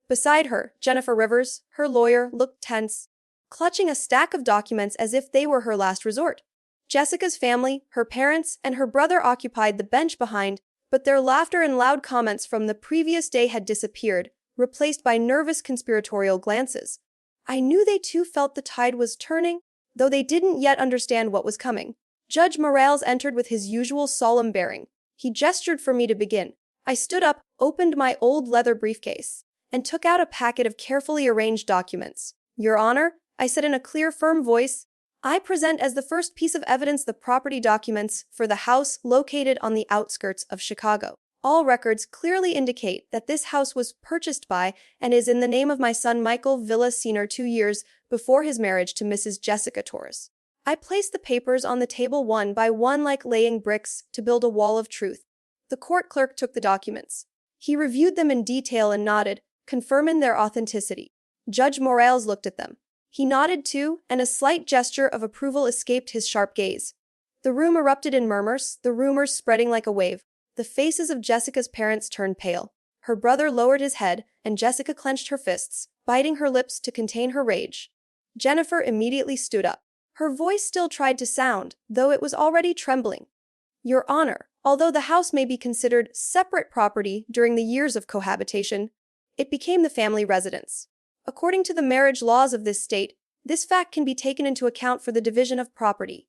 Beside her, Jennifer Rivers, her lawyer, looked tense, clutching a stack of documents as if they were her last resort. Jessica's family, her parents, and her brother occupied the bench behind, but their laughter and loud comments from the previous day had disappeared, replaced by nervous conspiratorial glances. I knew they too felt the tide was turning, though they didn't yet understand what was coming. Judge Morales entered with his usual solemn bearing. He gestured for me to begin. I stood up, opened my old leather briefcase, and took out a packet of carefully arranged documents. "Your Honor," I said in a clear, firm voice, "I present as the first piece of evidence the property documents for the house located on the outskirts of Chicago. All records clearly indicate that this house was purchased by and is in the name of my son Michael Villa Sr. 2 years before his marriage to Mrs. Jessica Torres." I placed the papers on the table one by one like laying bricks to build a wall of truth. The court clerk took the documents. He reviewed them in detail and nodded, confirming their authenticity. Judge Morales looked at them. He nodded too, and a slight gesture of approval escaped his sharp gaze. The room erupted in murmurs, the rumors spreading like a wave. The faces of Jessica's parents turned pale. Her brother lowered his head, and Jessica clenched her fists, biting her lips to contain her rage. Jennifer immediately stood up. Her voice still tried to sound, though it was already trembling. "Your Honor, although the house may be considered separate property during the years of cohabitation, it became the family residence. According to the marriage laws of this state, this fact can be taken into account for the division of property."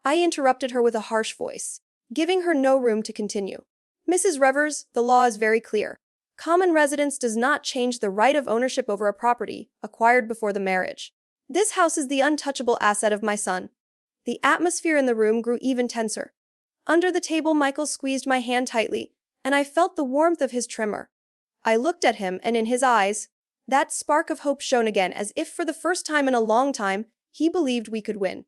I interrupted her with a harsh voice, giving her no room to continue. "Mrs. Rivers, the law is very clear. Common residence does not change the right of ownership over a property acquired before the marriage. This house is the untouchable asset of my son." The atmosphere in the room grew even tenser. Under the table, Michael squeezed my hand tightly, and I felt the warmth of his tremor. I looked at him, and in his eyes, that spark of hope shone again, as if for the first time in a long time, he believed we could win.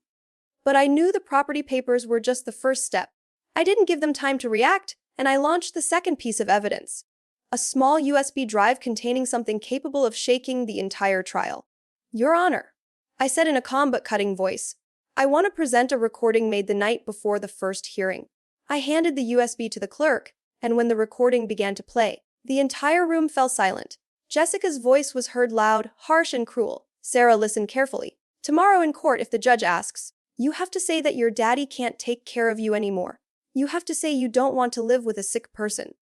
But I knew the property papers were just the first step. I didn't give them time to react, and I launched the second piece of evidence. A small USB drive containing something capable of shaking the entire trial. "Your Honor," I said in a calm but cutting voice, "I want to present a recording made the night before the first hearing." I handed the USB to the clerk, and when the recording began to play, the entire room fell silent. Jessica's voice was heard loud, harsh, and cruel. "Sarah, listen carefully. Tomorrow in court, if the judge asks, you have to say that your daddy can't take care of you anymore. You have to say you don't want to live with a sick person.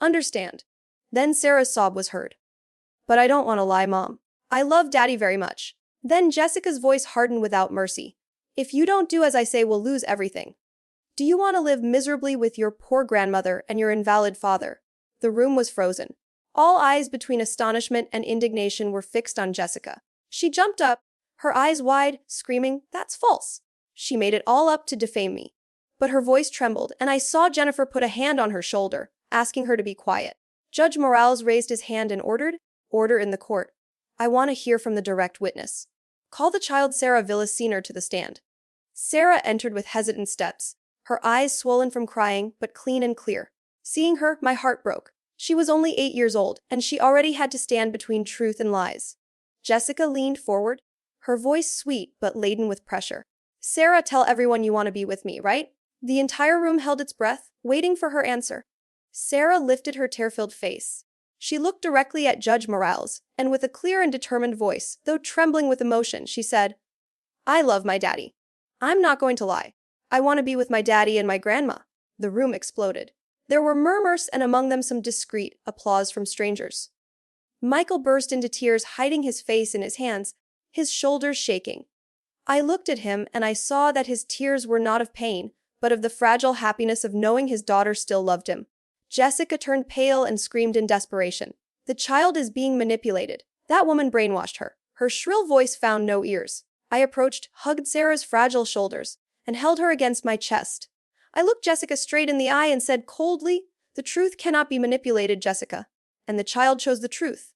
Understand?" Then Sarah's sob was heard. "But I don't want to lie, Mom. I love Daddy very much." Then Jessica's voice hardened without mercy. "If you don't do as I say, we'll lose everything. Do you want to live miserably with your poor grandmother and your invalid father?" The room was frozen. All eyes between astonishment and indignation were fixed on Jessica. She jumped up, her eyes wide, screaming, "That's false. She made it all up to defame me." But her voice trembled, and I saw Jennifer put a hand on her shoulder, asking her to be quiet. Judge Morales raised his hand and ordered, "Order in the court. I want to hear from the direct witness. Call the child Sarah Villa Sr. to the stand." Sarah entered with hesitant steps, her eyes swollen from crying, but clean and clear. Seeing her, my heart broke. She was only 8 years old, and she already had to stand between truth and lies. Jessica leaned forward, her voice sweet but laden with pressure. "Sarah, tell everyone you want to be with me, right?" The entire room held its breath, waiting for her answer. Sarah lifted her tear-filled face. She looked directly at Judge Morales, and with a clear and determined voice, though trembling with emotion, she said, "I love my daddy. I'm not going to lie. I want to be with my daddy and my grandma." The room exploded. There were murmurs, and among them some discreet applause from strangers. Michael burst into tears, hiding his face in his hands, his shoulders shaking. I looked at him and I saw that his tears were not of pain, but of the fragile happiness of knowing his daughter still loved him. Jessica turned pale and screamed in desperation. The child is being manipulated. That woman brainwashed her. Her shrill voice found no ears. I approached, hugged Sarah's fragile shoulders, and held her against my chest. I looked Jessica straight in the eye and said coldly, "The truth cannot be manipulated, Jessica." And the child chose the truth.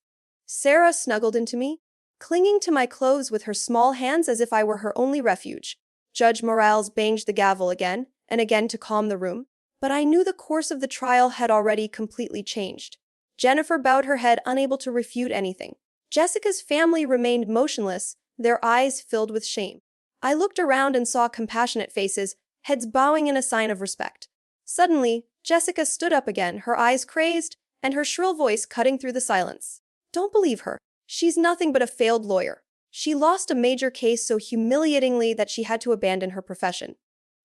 Sarah snuggled into me, clinging to my clothes with her small hands as if I were her only refuge. Judge Morales banged the gavel again and again to calm the room, but I knew the course of the trial had already completely changed. Jennifer bowed her head, unable to refute anything. Jessica's family remained motionless, their eyes filled with shame. I looked around and saw compassionate faces, heads bowing in a sign of respect. Suddenly, Jessica stood up again, her eyes crazed, and her shrill voice cutting through the silence. "Don't believe her. She's nothing but a failed lawyer. She lost a major case so humiliatingly that she had to abandon her profession.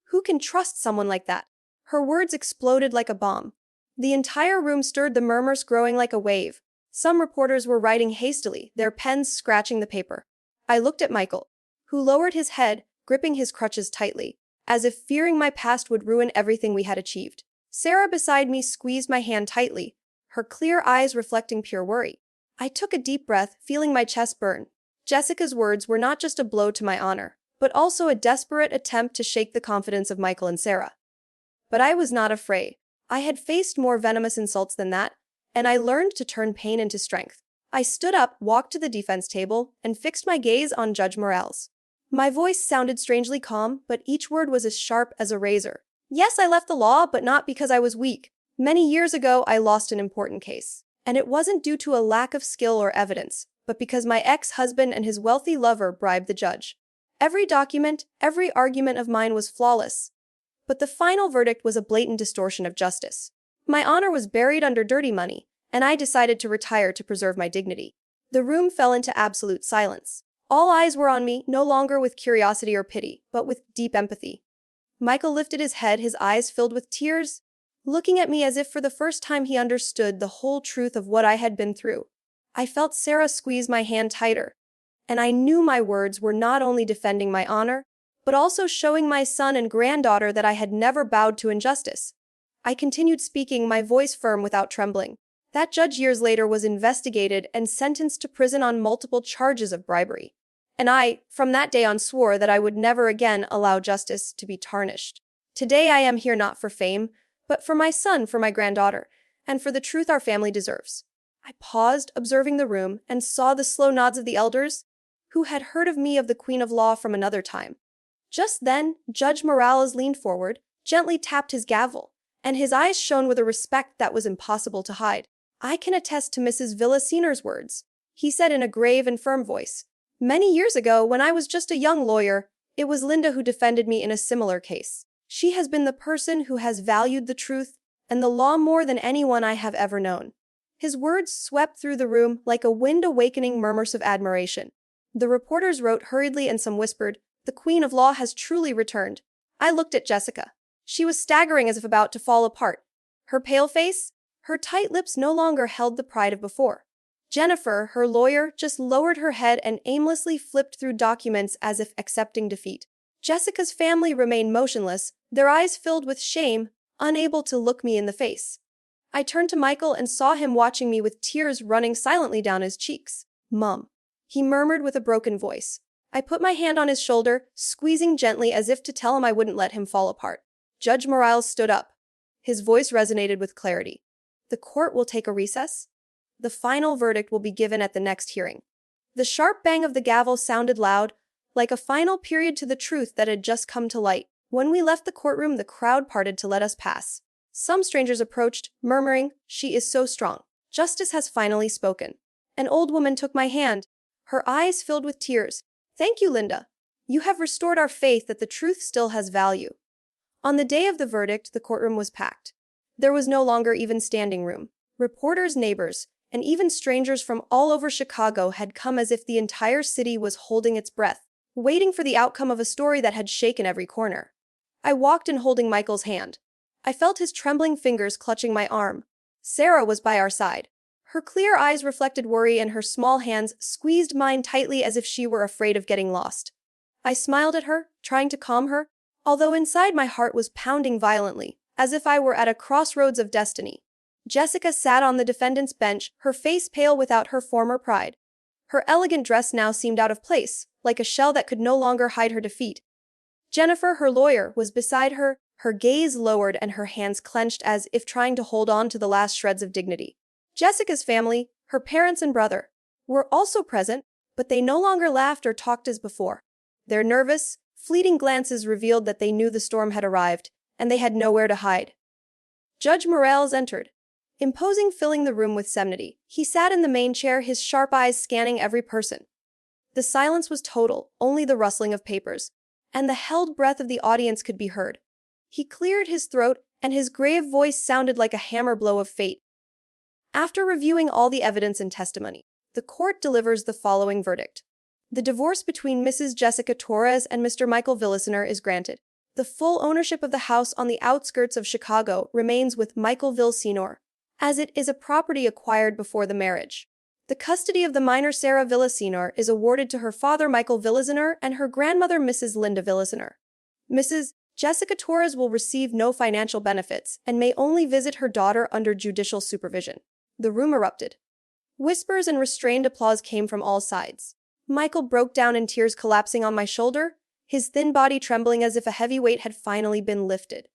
Who can trust someone like that?" Her words exploded like a bomb. The entire room stirred, the murmurs growing like a wave. Some reporters were writing hastily, their pens scratching the paper. I looked at Michael, who lowered his head, gripping his crutches tightly, as if fearing my past would ruin everything we had achieved. Sarah beside me squeezed my hand tightly, her clear eyes reflecting pure worry. I took a deep breath, feeling my chest burn. Jessica's words were not just a blow to my honor, but also a desperate attempt to shake the confidence of Michael and Sarah. But I was not afraid. I had faced more venomous insults than that, and I learned to turn pain into strength. I stood up, walked to the defense table, and fixed my gaze on Judge Morales. My voice sounded strangely calm, but each word was as sharp as a razor. Yes, I left the law, but not because I was weak. Many years ago, I lost an important case. And it wasn't due to a lack of skill or evidence, but because my ex-husband and his wealthy lover bribed the judge. Every document, every argument of mine was flawless. But the final verdict was a blatant distortion of justice. My honor was buried under dirty money, and I decided to retire to preserve my dignity. The room fell into absolute silence. All eyes were on me, no longer with curiosity or pity, but with deep empathy. Michael lifted his head, his eyes filled with tears, looking at me as if for the first time he understood the whole truth of what I had been through. I felt Sarah squeeze my hand tighter, and I knew my words were not only defending my honor, but also showing my son and granddaughter that I had never bowed to injustice. I continued speaking, my voice firm without trembling. That judge years later was investigated and sentenced to prison on multiple charges of bribery. And I, from that day on, swore that I would never again allow justice to be tarnished. Today I am here not for fame, but for my son, for my granddaughter, and for the truth our family deserves. I paused, observing the room, and saw the slow nods of the elders, who had heard of me, of the Queen of Law, from another time. Just then, Judge Morales leaned forward, gently tapped his gavel, and his eyes shone with a respect that was impossible to hide. "I can attest to Mrs. Villasenor's words," he said in a grave and firm voice. "Many years ago, when I was just a young lawyer, it was Linda who defended me in a similar case. She has been the person who has valued the truth and the law more than anyone I have ever known." His words swept through the room like a wind, awakening murmurs of admiration. The reporters wrote hurriedly and some whispered, "The Queen of Law has truly returned." I looked at Jessica. She was staggering as if about to fall apart. Her pale face, her tight lips no longer held the pride of before. Jennifer, her lawyer, just lowered her head and aimlessly flipped through documents as if accepting defeat. Jessica's family remained motionless, their eyes filled with shame, unable to look me in the face. I turned to Michael and saw him watching me with tears running silently down his cheeks. "Mum," he murmured with a broken voice. I put my hand on his shoulder, squeezing gently as if to tell him I wouldn't let him fall apart. Judge Morales stood up. His voice resonated with clarity. "The court will take a recess. The final verdict will be given at the next hearing." The sharp bang of the gavel sounded loud, like a final period to the truth that had just come to light. When we left the courtroom, the crowd parted to let us pass. Some strangers approached, murmuring, "She is so strong. Justice has finally spoken." An old woman took my hand, her eyes filled with tears. "Thank you, Linda. You have restored our faith that the truth still has value." On the day of the verdict, the courtroom was packed. There was no longer even standing room. Reporters, neighbors, and even strangers from all over Chicago had come as if the entire city was holding its breath, waiting for the outcome of a story that had shaken every corner. I walked in holding Michael's hand. I felt his trembling fingers clutching my arm. Sarah was by our side. Her clear eyes reflected worry and her small hands squeezed mine tightly as if she were afraid of getting lost. I smiled at her, trying to calm her, although inside my heart was pounding violently, as if I were at a crossroads of destiny. Jessica sat on the defendant's bench, her face pale without her former pride. Her elegant dress now seemed out of place, like a shell that could no longer hide her defeat. Jennifer, her lawyer, was beside her, her gaze lowered and her hands clenched as if trying to hold on to the last shreds of dignity. Jessica's family, her parents and brother, were also present, but they no longer laughed or talked as before. Their nervous, fleeting glances revealed that they knew the storm had arrived, and they had nowhere to hide. Judge Morales entered, imposing, filling the room with solemnity. He sat in the main chair, his sharp eyes scanning every person. The silence was total, only the rustling of papers, and the held breath of the audience could be heard. He cleared his throat, and his grave voice sounded like a hammer blow of fate. After reviewing all the evidence and testimony, the court delivers the following verdict. The divorce between Mrs. Jessica Torres and Mr. Michael Villaseñor is granted. The full ownership of the house on the outskirts of Chicago remains with Michael Villaseñor, as it is a property acquired before the marriage. The custody of the minor Sarah Villaseñor is awarded to her father Michael Villaseñor and her grandmother Mrs. Linda Villaseñor. Mrs. Jessica Torres will receive no financial benefits and may only visit her daughter under judicial supervision. The room erupted. Whispers and restrained applause came from all sides. Michael broke down in tears, collapsing on my shoulder, his thin body trembling as if a heavy weight had finally been lifted.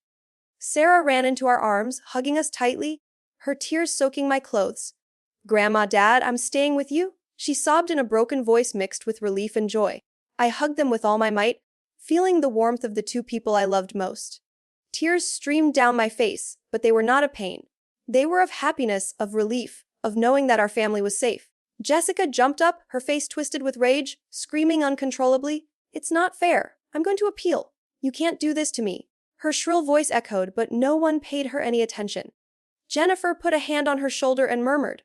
Sarah ran into our arms, hugging us tightly, her tears soaking my clothes. "Grandma, Dad, I'm staying with you," she sobbed in a broken voice mixed with relief and joy. I hugged them with all my might, feeling the warmth of the two people I loved most. Tears streamed down my face, but they were not of pain. They were of happiness, of relief, of knowing that our family was safe. Jessica jumped up, her face twisted with rage, screaming uncontrollably, "It's not fair. I'm going to appeal. You can't do this to me." Her shrill voice echoed, but no one paid her any attention. Jennifer put a hand on her shoulder and murmured,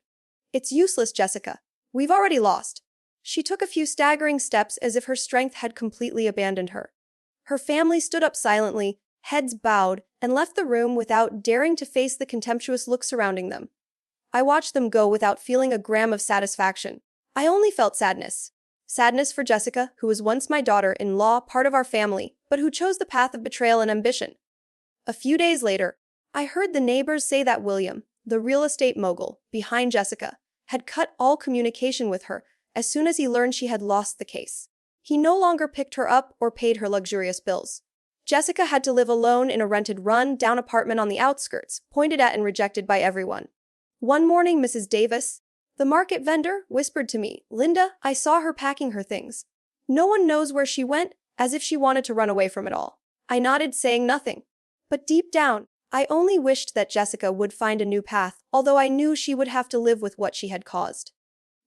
"It's useless, Jessica. We've already lost." She took a few staggering steps as if her strength had completely abandoned her. Her family stood up silently, heads bowed, and left the room without daring to face the contemptuous look surrounding them. I watched them go without feeling a gram of satisfaction. I only felt sadness. Sadness for Jessica, who was once my daughter-in-law, part of our family, but who chose the path of betrayal and ambition. A few days later, I heard the neighbors say that William, the real estate mogul behind Jessica, had cut all communication with her as soon as he learned she had lost the case. He no longer picked her up or paid her luxurious bills. Jessica had to live alone in a rented run-down apartment on the outskirts, pointed at and rejected by everyone. One morning, Mrs. Davis, the market vendor, whispered to me, "Linda, I saw her packing her things. No one knows where she went," as if she wanted to run away from it all. I nodded, saying nothing. But deep down, I only wished that Jessica would find a new path, although I knew she would have to live with what she had caused.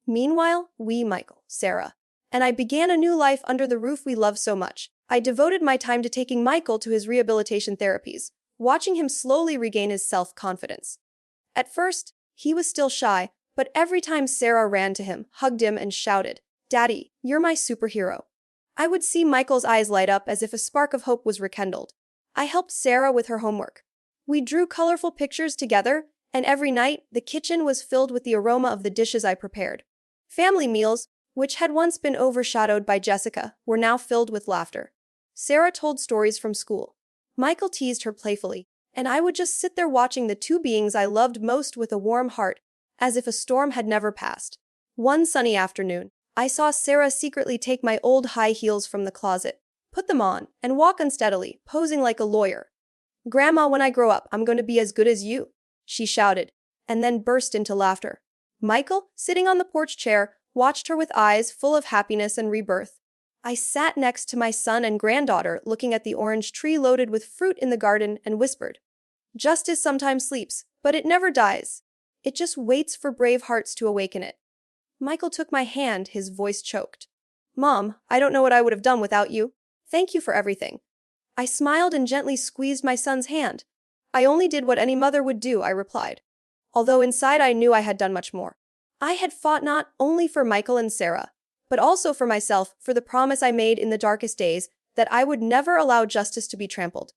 Meanwhile, Michael, Sarah, and I began a new life under the roof we loved so much. I devoted my time to taking Michael to his rehabilitation therapies, watching him slowly regain his self-confidence. At first, he was still shy, but every time Sarah ran to him, hugged him, and shouted, "Daddy, you're my superhero," I would see Michael's eyes light up as if a spark of hope was rekindled. I helped Sarah with her homework. We drew colorful pictures together, and every night, the kitchen was filled with the aroma of the dishes I prepared. Family meals, which had once been overshadowed by Jessica, were now filled with laughter. Sarah told stories from school. Michael teased her playfully, and I would just sit there watching the two beings I loved most with a warm heart, as if a storm had never passed. One sunny afternoon, I saw Sarah secretly take my old high heels from the closet, put them on, and walk unsteadily, posing like a lawyer. "Grandma, when I grow up, I'm going to be as good as you," she shouted, and then burst into laughter. Michael, sitting on the porch chair, watched her with eyes full of happiness and rebirth. I sat next to my son and granddaughter, looking at the orange tree loaded with fruit in the garden, and whispered, "Justice sometimes sleeps, but it never dies. It just waits for brave hearts to awaken it." Michael took my hand, his voice choked. "Mom, I don't know what I would have done without you. Thank you for everything." I smiled and gently squeezed my son's hand. "I only did what any mother would do," I replied, although inside I knew I had done much more. I had fought not only for Michael and Sarah, but also for myself, for the promise I made in the darkest days that I would never allow justice to be trampled.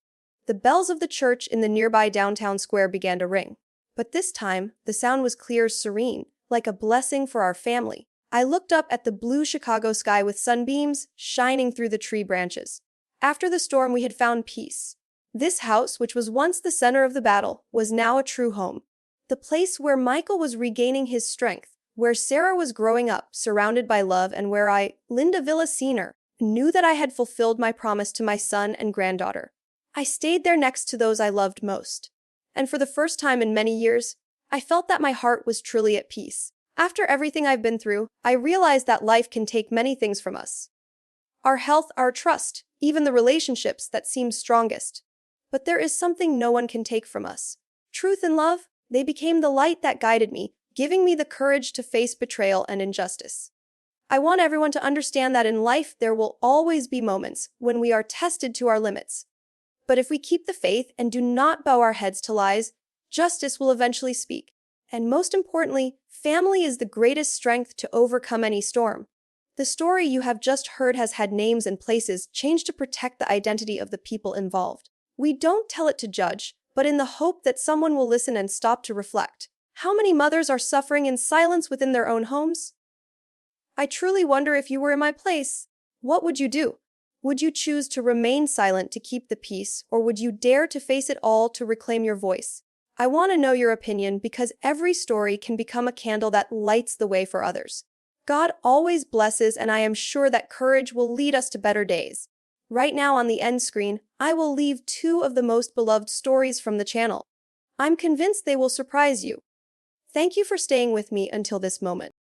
The bells of the church in the nearby downtown square began to ring, but this time the sound was clear, serene, like a blessing for our family. I looked up at the blue Chicago sky with sunbeams shining through the tree branches. After the storm, we had found peace. This house, which was once the center of the battle, was now a true home. The place where Michael was regaining his strength, where Sarah was growing up, surrounded by love, and where I, Linda Villa Sr., knew that I had fulfilled my promise to my son and granddaughter. I stayed there next to those I loved most. And for the first time in many years, I felt that my heart was truly at peace. After everything I've been through, I realized that life can take many things from us. Our health, our trust, even the relationships that seem strongest. But there is something no one can take from us. Truth and love, they became the light that guided me, giving me the courage to face betrayal and injustice. I want everyone to understand that in life there will always be moments when we are tested to our limits. But if we keep the faith and do not bow our heads to lies, justice will eventually speak. And most importantly, family is the greatest strength to overcome any storm. The story you have just heard has had names and places changed to protect the identity of the people involved. We don't tell it to judge, but in the hope that someone will listen and stop to reflect. How many mothers are suffering in silence within their own homes? I truly wonder, if you were in my place, what would you do? Would you choose to remain silent to keep the peace, or would you dare to face it all to reclaim your voice? I want to know your opinion, because every story can become a candle that lights the way for others. God always blesses, and I am sure that courage will lead us to better days. Right now on the end screen, I will leave 2 of the most beloved stories from the channel. I'm convinced they will surprise you. Thank you for staying with me until this moment.